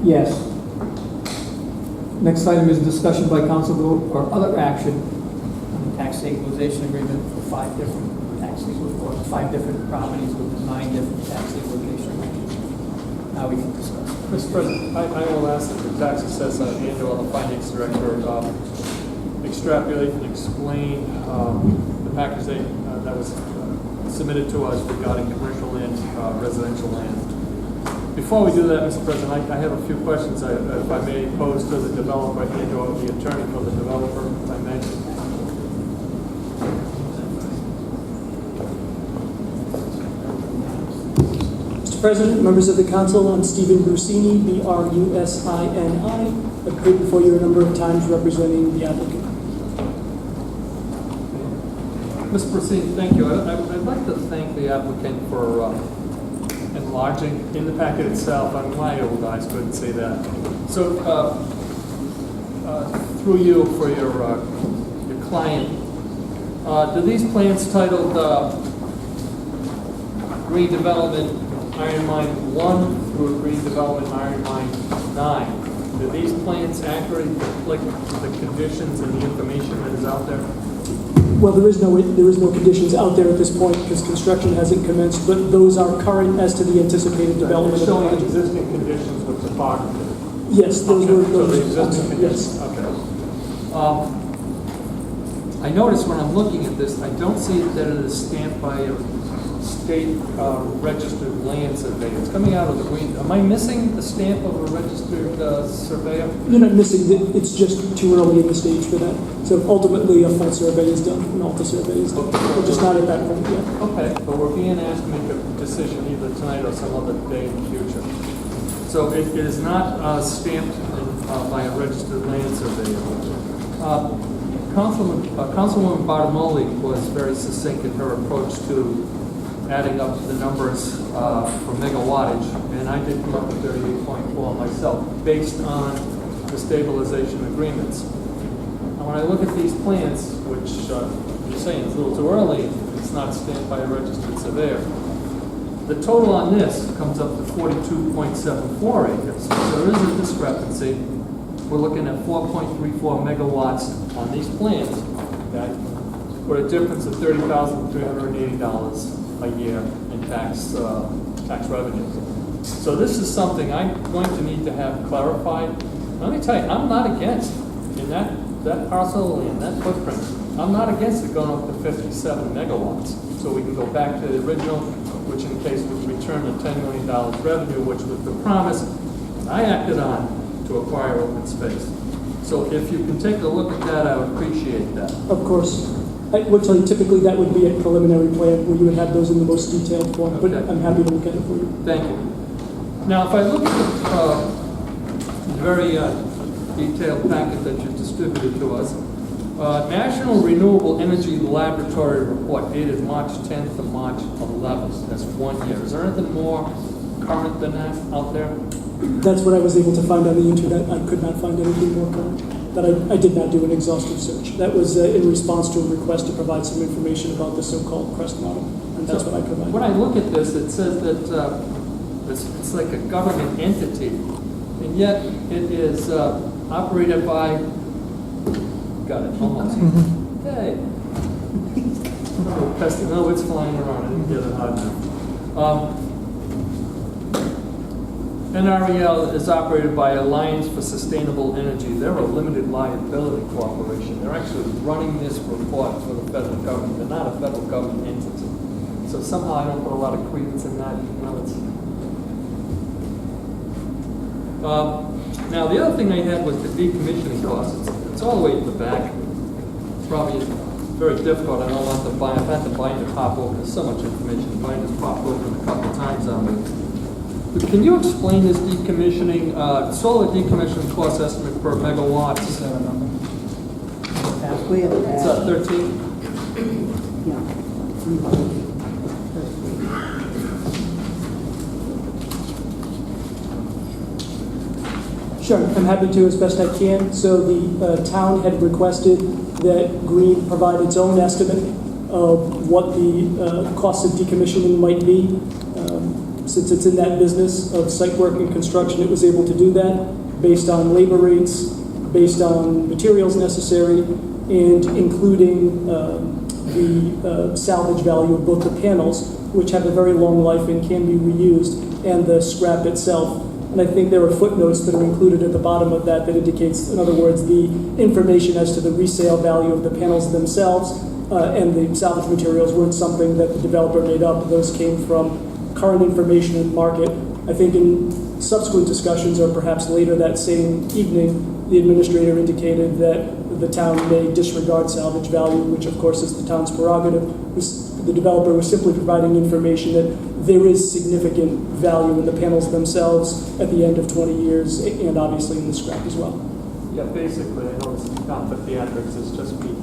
Yes. Next item is discussion by council vote or other action on the tax stabilization agreement for 5 different tax legal, or 5 different properties with 9 different tax stabilization arrangements. Now we can discuss. Mr. President, I will ask that the tax assessor and or the finance director extrapolate and explain the package that was submitted to us regarding commercial land, residential land. Before we do that, Mr. President, I have a few questions if I may pose to the developer and or the attorney for the developer, if I may. Mr. President, members of the council, I'm Stephen Brusini, B-R-U-S-I-N-I. I've appeared before you a number of times representing the applicant. Mr. Brusini, thank you. I'd like to thank the applicant for enlarging in the packet itself. I mean, my old eyes couldn't say that. So, through you for your client, do these plans titled Green Development Iron Mine 1 through Green Development Iron Mine 9, do these plans accurately reflect the conditions and the information that is out there? Well, there is no conditions out there at this point because construction hasn't commenced, but those are current as to the anticipated development. It's showing existing conditions with topography. Yes, those okay. were So those. the existing conditions. Yes. Okay. I notice when I'm looking at this, I don't see that it is stamped by a state registered land surveyor. It's coming out of the green. Am I missing the stamp of a registered surveyor? You're not missing that. It's just too early in the stage for that. So ultimately, a full survey is done, an alta survey is done. We're just not at that point yet. Okay, but we're being asked to make a decision either tonight or some other day in the future. So it is not stamped by a registered land surveyor. Councilwoman Bartimoli was very succinct in her approach to adding up the numbers for megawattage, and I did come up with 38.4 myself, based on the stabilization agreements. Now, when I look at these plans, which you're saying is a little too early, it's not stamped by a registered surveyor, the total on this comes up to 42.74 acres. So there is a discrepancy. We're looking at 4.34 megawatts on these plans, okay, with a difference of $30,380 a year in tax revenue. So this is something I'm going to need to have clarified. Let me tell you, I'm not against, in that parcel and that footprint, I'm not against it going up to 57 megawatts. So we can go back to the original, which in case would return the $10 million revenue, which was the promise I acted on to acquire open space. So if you can take a look at that, I would appreciate that. Of course. I would tell you typically that would be a preliminary plan where you would have those in the most detailed form, but Okay. I'm happy to look at it for you. Thank you. Now, if I look at the very detailed packet that you distributed to us, National Renewable Energy Laboratory report dated March 10th to March 11th. That's 1 year. Is there anything more current than that out there? That's what I was able to find on the internet. I could not find anything more current. That I did not do an exhaustive search. That was in response to a request to provide some information about the so-called CREST model, and that's what I provided. When I look at this, it says that it's like a government entity, and yet it is operated by, got it, almost. Hey. No, it's flying around. I didn't get it hard enough. NREL is operated by Alliance for Sustainable Energy. They're a limited liability corporation. They're actually running this report for the federal government. They're not a federal government entity. So somehow I don't put a lot of credence in that. You know, now the other thing I had was the decommissioning costs. It's all the way at the back. It's probably very difficult. I don't want to buy. I've had to bind the pop open. There's so much information. The bind has popped open a couple of times on me. But can you explain this decommissioning, solar decommissioning cost estimate per megawatt? We have It's 13? Yeah. Sure, I'm happy to as best I can. So the town had requested that Green provide its own estimate of what the cost of decommissioning might be. since it's in that business of site work and construction, it was able to do that based on labor rates, based on materials necessary, and including the salvage value of both the panels, which have a very long life and can be reused, and the scrap itself. And I think there are footnotes that are included at the bottom of that that indicates, in other words, the information as to the resale value of the panels themselves and the salvage materials weren't something that the developer made up. Those came from current information in the market. I think in subsequent discussions, or perhaps later that same evening, the administrator indicated that the town may disregard salvage value, which of course is the town's prerogative. The developer was simply providing information that there is significant value in the panels themselves at the end of 20 years, and obviously in the scrap as well. Yeah, basically, I know this is not the theatrics, it's just me.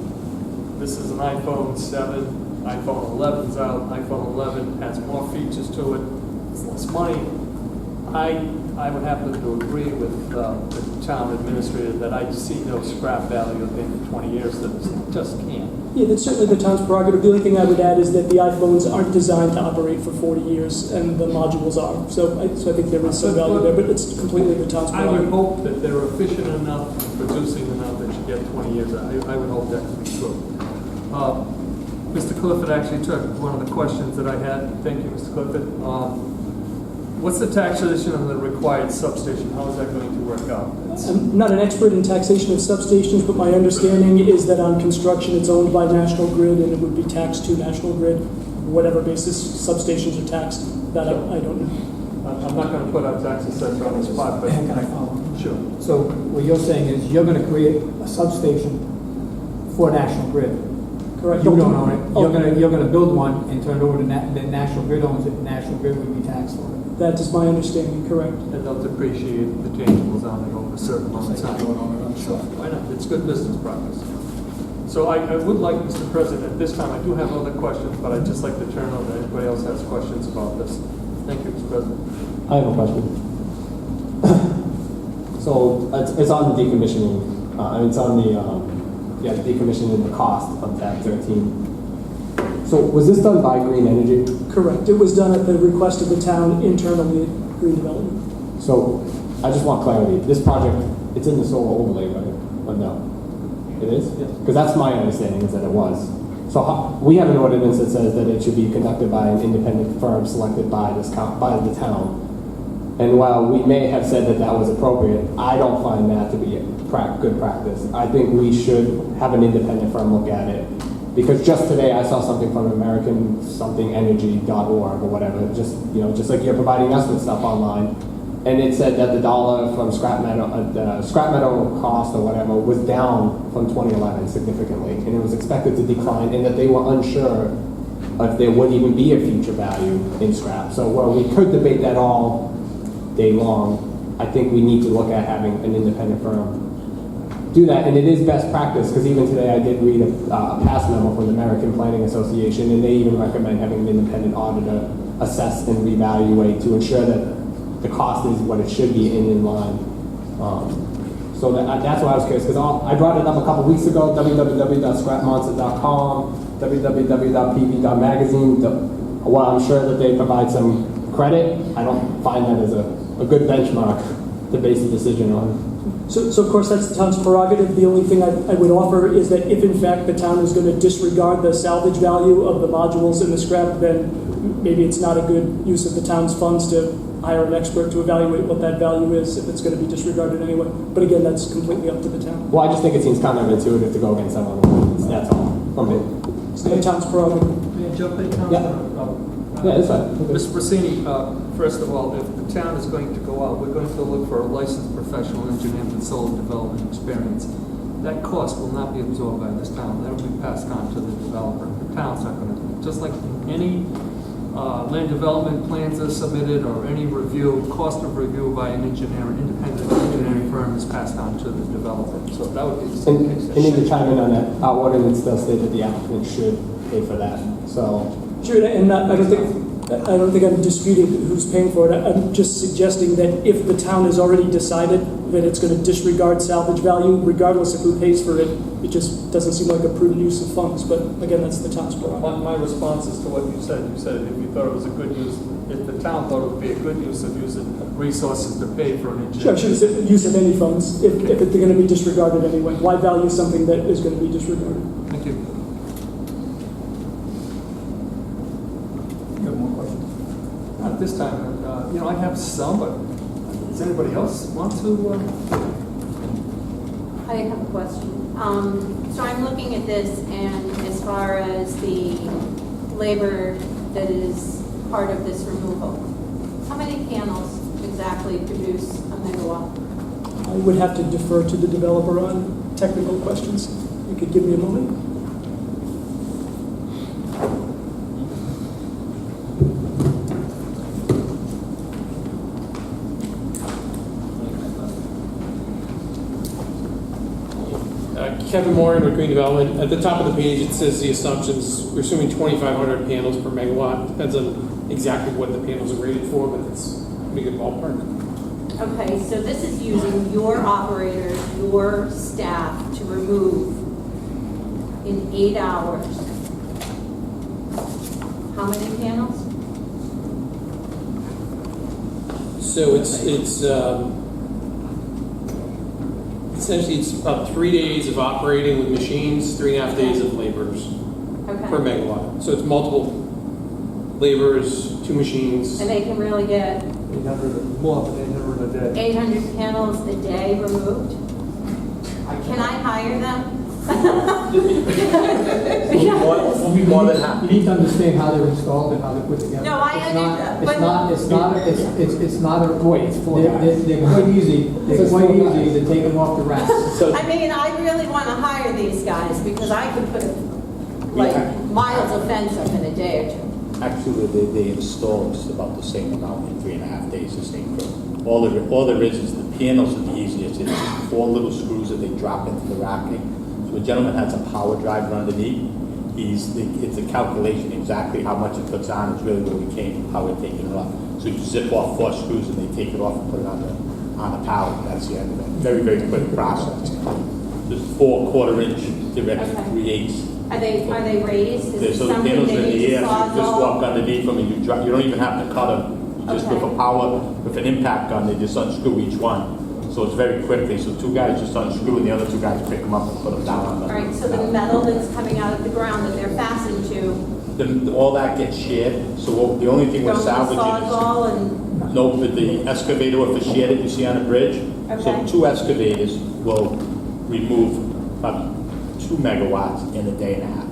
This is an iPhone 7, iPhone 11's out, iPhone 11 has more features to it, it's less money. I would happen to agree with the town administrator that I see no scrap value at the end of 20 years, that it just can't. Yeah, that's certainly the town's prerogative. The only thing I would add is that the iPhones aren't designed to operate for 40 years, and the modules are. So I think there is some value there, but it's completely the town's I would prerogative. hope that they're efficient enough, producing enough that you get 20 years. I would hope that to be true. Mr. Clifford actually took one of the questions that I had. Thank you, Mr. Clifford. What's the taxation of the required substation? How is that going to work out? I'm not an expert in taxation of substations, but my understanding is that on construction it's owned by National Grid and it would be taxed to National Grid, whatever basis substations are taxed. That I don't know. I'm not going to put our tax assessor on the spot, but Can I follow? sure. So what you're saying is you're going to create a substation for National Grid. Correct. You don't own it. Oh, You're going to build one and turn it over to the National Grid owns it. National Grid would be taxed for it. that is my understanding, correct. And they'll depreciate the tangibles on it over a certain amount of time. Sure, why not? It's good business practice. So I would like, Mr. President, at this time, I do have other questions, but I'd just like to turn over to anybody else has questions about this. Thank you, Mr. President. I have a question. So it's on the decommissioning. It's on the decommissioning the cost of tab 13. So was this done by Green Energy? Correct. It was done at the request of the town internally at Green Development. So I just want clarity. This project, it's in the solar overlay, right? Or no? It is? Yes. Because that's my understanding is that it was. So we have an ordinance that says that it should be conducted by an independent firm selected by by the town. And while we may have said that that was appropriate, I don't find that to be good practice. I think we should have an independent firm look at it. Because just today I saw something from AmericanSomethingEnergy.org or whatever, just like you're providing us with stuff online, and it said that the dollar from scrap metal cost or whatever was down from 2011 significantly, and it was expected to decline, and that they were unsure if there would even be a future value in scrap. So while we could debate that all day long, I think we need to look at having an independent firm do that, and it is best practice, because even today I did read a past memo from the American Planning Association, and they even recommend having an independent auditor assess and reevaluate to ensure that the cost is what it should be in line. So that's why I was curious, because I brought it up a couple weeks ago, www.scrapmonster.com, www.pv.magazine. While I'm sure that they provide some credit, I don't find that as a good benchmark to base a decision on. So of course that's the town's prerogative. The only thing I would offer is that if in fact the town is going to disregard the salvage value of the modules in the scrap, then maybe it's not a good use of the town's funds to hire an expert to evaluate what that value is if it's going to be disregarded anyway. But again, that's completely up to the town. Well, I just think it seems counterintuitive to go against someone. That's all from me. It's the town's prerogative. May I jump in, Councilor? Yeah, that's fine. Mr. Brasini, first of all, if the town is going to go out, we're going to look for a licensed professional engineer with solar development experience. That cost will not be absorbed by this town. That will be passed on to the developer. The town's not going to, just like any land development plans are submitted or any review, cost of review by an engineer, an independent engineering firm is passed on to the developer. So that would be the same case. And need to chime in on that. Our ordinance does state that the applicant should pay for that. So. Sure, and I don't think I don't think I'm disputing who's paying for it. I'm just suggesting that if the town has already decided that it's going to disregard salvage value, regardless of who pays for it, it just doesn't seem like a prudent use of funds. But again, that's the town's prerogative. My response is to what you said if you thought it was a good use, if the town thought it would be a good use of using resources to pay for an Sure, engineer. I should have said use of any funds if they're going to be disregarded anyway. Why value something that is going to be disregarded? Thank you. You have more questions? Not at this time. I have some, but does anybody else want to? I have a question. So I'm looking at this, and as far as the labor that is part of this removal, how many panels exactly produce a megawatt? I would have to defer to the developer on technical questions. You could give me a moment. Kevin Moran with Green Development. At the top of the page, it says the assumptions, we're assuming 2,500 panels per megawatt. Depends on exactly what the panels are rated for, but it's a pretty good ballpark. Okay, so this is using your operators, your staff to remove in 8 hours. How many panels? So essentially it's about 3 days of operating with machines, 3.5 days of laborers per Okay. megawatt. So it's multiple laborers, 2 machines. And they can really get 800, more than 800 a day. 800 panels a day removed? Can I hire them? We'll be more than happy. You need to understand how they're installed and how they're put together. No, I It's not- understand, It's not a, wait, It's four they're guys. quite easy, It's four guys. to take them off the racks. So, I mean, I really want to hire these guys because I could put Yeah. like miles of fence up in a day or two. actually, they installed just about the same amount in 3.5 days, the same crew. All there is the panels are the easiest. It's just 4 little screws that they drop into the racking. So a gentleman has a power driver underneath. It's a calculation exactly how much it puts on. It's really where we came, how we're taking it off. So you zip off 4 screws and they take it off and put it on the pallet. That's the end of it. Very, very quick process. There's 4 1/4-inch direct Okay. 3/8. Are they raised? Is it So the something panels they in need the to air, so you just walk sawzall? underneath them and you don't even have to cut them. You just with Okay. a power, with an impact gun, they just unscrew each one. So it's very quickly, so 2 guys just unscrew and the other 2 guys pick them up and put them down on the. All right, so the metal that's coming out of the ground that they're fastened to, Then all that gets shared, so the only thing we're don't we salvaging is, sawzall and, no, with the excavator with the shed that you see on the bridge. So Okay. 2 excavators will remove about 2 megawatts in a day and a half.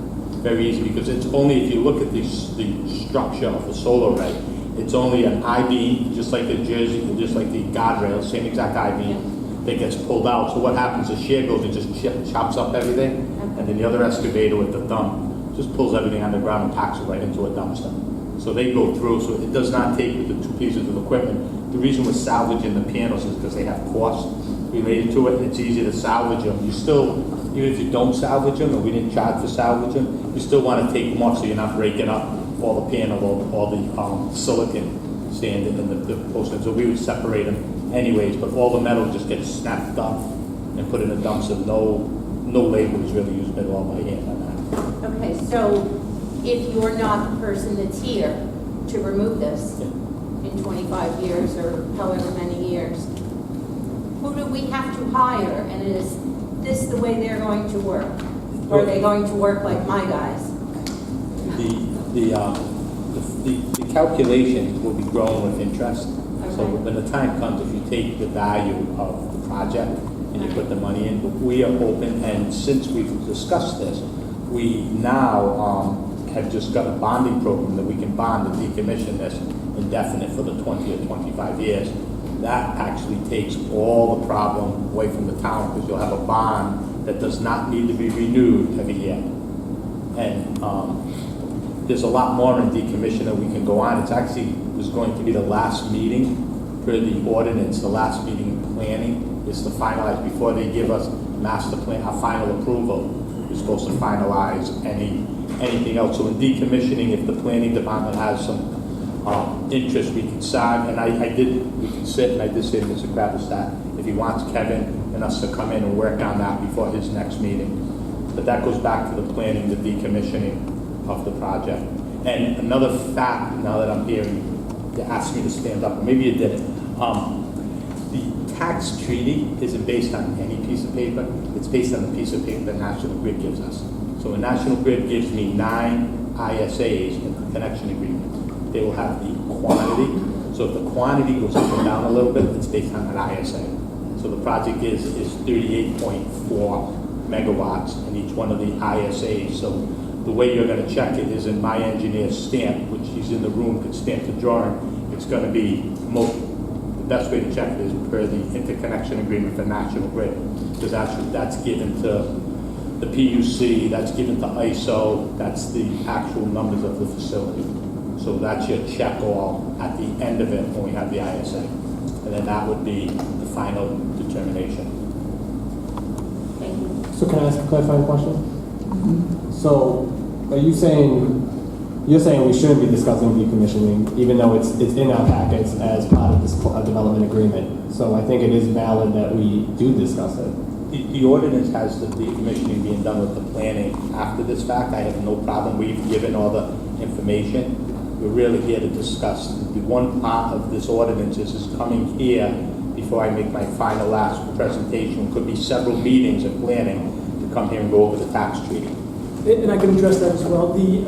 Very easy, because it's only, if you look at the structure of a solar array, it's only an I-beam, just like the Jersey, just like the guardrail, same exact I-beam, that gets pulled out. So what happens, the shear goes and just chops up everything, and then the other excavator with the thumb just pulls everything on the ground and packs it right into a dumpster. So they go through, so it does not take with the 2 pieces of equipment. The reason we're salvaging the panels is because they have costs related to it, and it's easy to salvage them. You still, even if you don't salvage them, and we didn't charge for salvage them, you still want to take them off so you're not breaking up all the panel, all the silicon stand in the posting. So we would separate them anyways, but all the metal just gets snapped up and put in a dumpster. No labor is really used at all by hand on that. okay, so if you're not the person that's here to remove this in 25 years or however many years, who do we have to hire? And is this the way they're going to work? Or are they going to work like my guys? The calculation will be grown with interest. So Okay. when the time comes, if you take the value of the project and you put the money in, we are open, and since we've discussed this, we now have just got a bonding program that we can bond and decommission this indefinite for the 20 or 25 years. That actually takes all the problem away from the town, because you'll have a bond that does not need to be renewed every year. And there's a lot more in decommission that we can go on. It's actually was going to be the last meeting for the ordinance, the last meeting in planning is to finalize before they give us master plan, our final approval. We're supposed to finalize anything else. So in decommissioning, if the planning department has some interest, we can sign, and we can sit, and I did say to Mr. Kravitz that if he wants Kevin and us to come in and work on that before his next meeting. But that goes back to the planning, the decommissioning of the project. And another fact, now that I'm here, you asked me to stand up, or maybe you didn't. The tax treaty isn't based on any piece of paper. It's based on the piece of paper that National Grid gives us. So when National Grid gives me 9 ISAs in the connection agreement, they will have the quantity. So if the quantity goes up or down a little bit, it's based on an ISA. So the project is 38.4 megawatts in each one of the ISAs. So the way you're going to check it is in my engineer's stamp, which he's in the room, could stamp the drawing. It's going to be the best way to check it is per the interconnection agreement for National Grid, because that's given to the PUC, that's given to ISO, that's the actual numbers of the facility. So that's your check all at the end of it when we have the ISA. And then that would be the final determination. Thank you. So can I ask a clarifying question? So are you saying, you're saying we shouldn't be discussing decommissioning, even though it's in our packets as part of this development agreement. So I think it is valid that we do discuss it. The ordinance has the decommissioning being done with the planning after this fact. I have no problem. We've given all the information. We're really here to discuss. The one part of this ordinance is coming here before I make my final last presentation. It could be several meetings of planning to come here and go over the tax treaty. And I can address that as well. The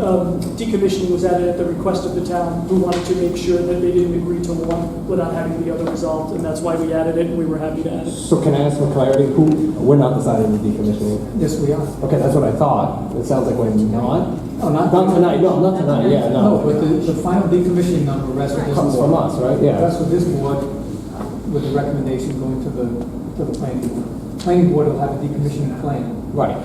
decommissioning was added at the request of the town, who wanted to make sure that they didn't agree to one without having the other resolved, and that's why we added it, and we were happy to add it. So can I ask for clarity? We're not deciding the decommissioning. Yes, we are. Okay, that's what I thought. It sounds like we're not. Oh, not tonight. No, not tonight. Yeah, No, no. but the final decommissioning number rests with this Comes board. from us, right? Yeah. Rests with this board, with the recommendation going to the planning board. Planning board will have a decommissioning plan. Right.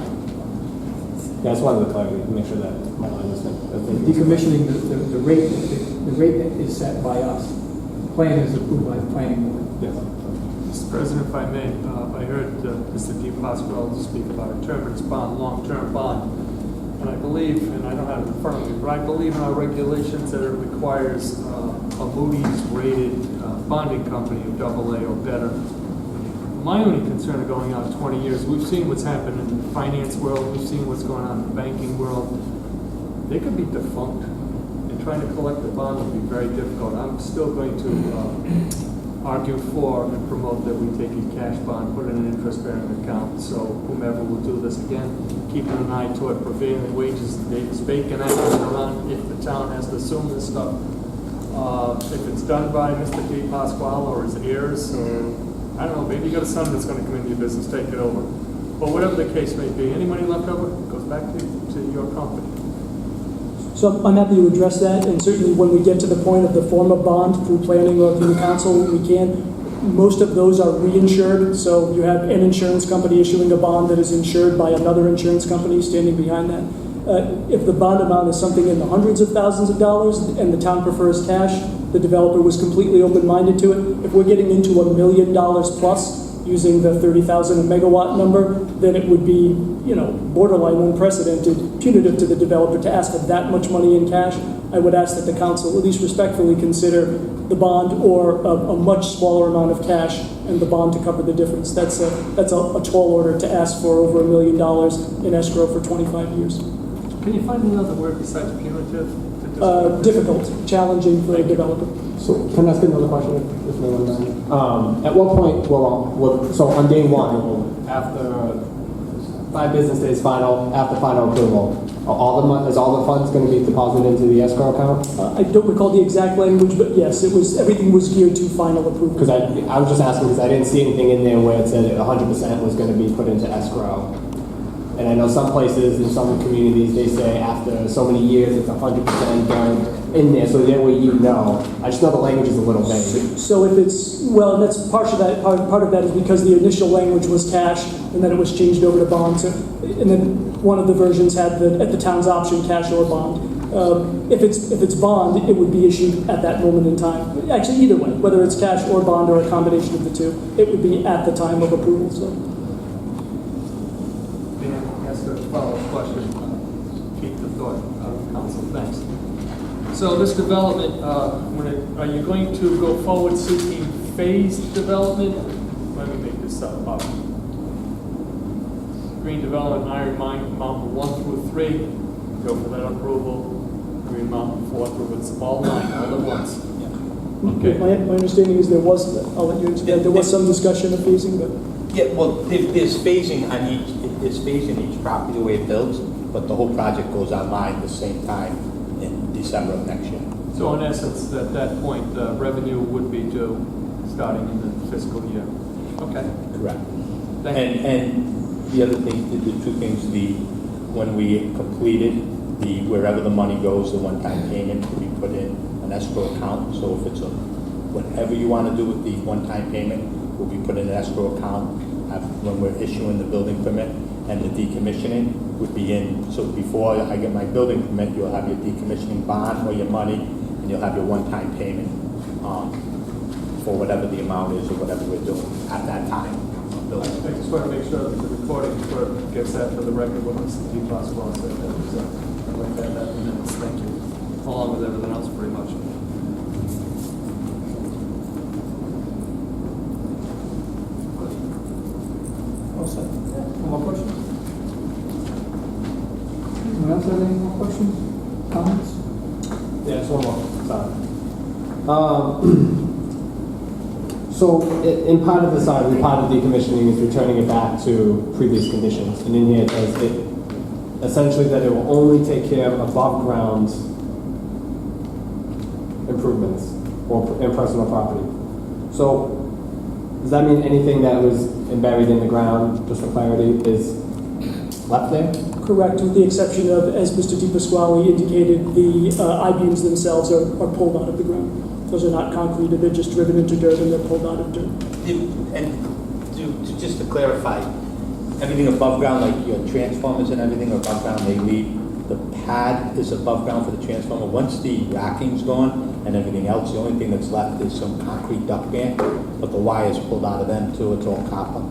Yeah, I just wanted to clarify to make sure that my line was Decommissioning, the rate is set by us. The plan is approved by the planning board. Yes. Mr. President, if I may, I heard Mr. DiPasquale speak about a terminus bond, long-term bond. And I believe, and I don't have it in front of me, but I believe in our regulations that it requires a Moody's rated bonding company of AA or better. My only concern of going out 20 years, we've seen what's happened in the finance world, we've seen what's going on in the banking world. They could be defunct, and trying to collect the bond would be very difficult. I'm still going to argue for and promote that we take a cash bond, put it in an interest-bearing account, so whomever will do this again, keeping an eye toward prevailing wages. Davis Bacon Act is around if the town has to assume this stuff. If it's done by Mr. DiPasquale or his heirs, or I don't know, maybe you got a son that's going to come into your business, take it over. But whatever the case may be, any money left over goes back to your company. So I'm happy to address that, and certainly when we get to the point of the form of bond through planning or through the council, we can. Most of those are reinsured, so you have an insurance company issuing a bond that is insured by another insurance company standing behind that. If the bond amount is something in the hundreds of thousands of dollars and the town prefers cash, the developer was completely open-minded to it. If we're getting into $1 million plus, using the 30,000 a megawatt number, then it would be, borderline unprecedented, punitive to the developer to ask for that much money in cash. I would ask that the council at least respectfully consider the bond or a much smaller amount of cash and the bond to cover the difference. That's a tall order to ask for over $1 million in escrow for 25 years. Can you find another word besides punitive? Difficult, challenging for a developer. So can I ask another question? If no one at what point, so on day one, after 5 business days after final approval, is all the funds going to be deposited into the escrow account? I don't recall the exact language, but yes, everything was geared to final approval. Because I was just asking because I didn't see anything in there where it said 100% was going to be put into escrow. And I know some places in some communities, they say after so many years, it's 100% done in there, so that way you know. I just know the language is a little vague. So if it's, and that's part of that is because the initial language was cash, and then it was changed over to bond. So, and then one of the versions had at the town's option, cash or bond. If it's bond, it would be issued at that moment in time. Actually, either way, whether it's cash or bond or a combination of the two, it would be at the time of approval. So. Dan, ask a follow-up question. Keep the thought, Council. Thanks. So this development, are you going to go forward seeking phased development? Let me make this up. Green Development, Iron Mountain 1 through 3, go for that approval. Green Mountain 4 through, it's all 9, all at once. Okay. My understanding is there was, I'll let you answer that, there was some discussion of phasing, but Yeah, well, there's phasing on there's phasing each property the way it builds, but the whole project goes online the same time in December of next year. So in essence, at that point, revenue would be due starting in the fiscal year. Okay. Correct. Thank you. And the other thing, the two things, when we completed wherever the money goes, the one-time payment will be put in an escrow account. So if it's whatever you want to do with the one-time payment, will be put in an escrow account when we're issuing the building permit, and the decommissioning would be in. So before I get my building permit, you'll have your decommissioning bond or your money, and you'll have your one-time payment for whatever the amount is or whatever we're doing at that time. I just want to make sure that the recording clerk gets that for the record when Mr. DePasquale said that. So I'd like that in the minutes. Thank you. Along with everything else, pretty much. All set. One more question? Anyone else have any more questions, comments? Yeah, so sorry. So in part of the side, part of decommissioning is returning it back to previous conditions. And in here it says essentially that it will only take care of above ground improvements or in personal property. So does that mean anything that was buried in the ground, just for clarity, is left there? correct, with the exception of, as Mr. DePasquale indicated, the I-beams themselves are pulled out of the ground. Those are not concreted, they're just driven into dirt and they're pulled out of dirt. And just to clarify, everything above ground, like your transformers and everything are above ground, they leave, the pad is above ground for the transformer. Once the racking's gone and everything else, the only thing that's left is some concrete duct band, but the wire's pulled out of them too, it's all copper.